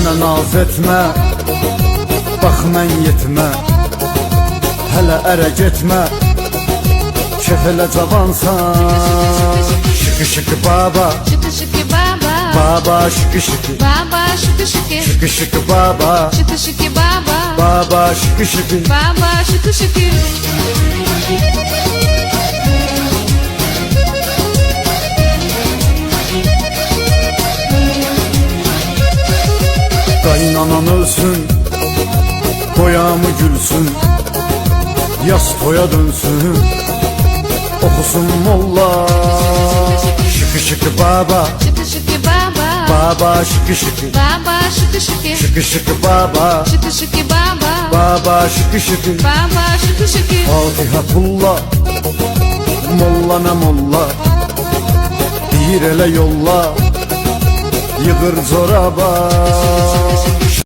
Mənə naz etmə, bax mən yetmə, hələ ərə getmə, kef elə cavansan. Şıkı şıkı baba, Şıkı şıkı baba, baba şıkı şıkı, baba şıkı şıkı, şıkı şıkı baba, şıkı şıkı baba, baba şıkı şıkı. baba şıkı şıkı. Qaynanan ölsün, toyamı gülsün, yaz toya dönsün, okusun molla. Şıkı şıkı baba, Şıkı şıkı baba, baba şıkı şıkı, baba şıkı şıkı, şıkı şıkı baba, şıkı şıkı baba, baba şıkı şıkı. baba şıkı şıkı. Fatiha pulla, molla ne molla, bir ele yolla, yığır zoraba.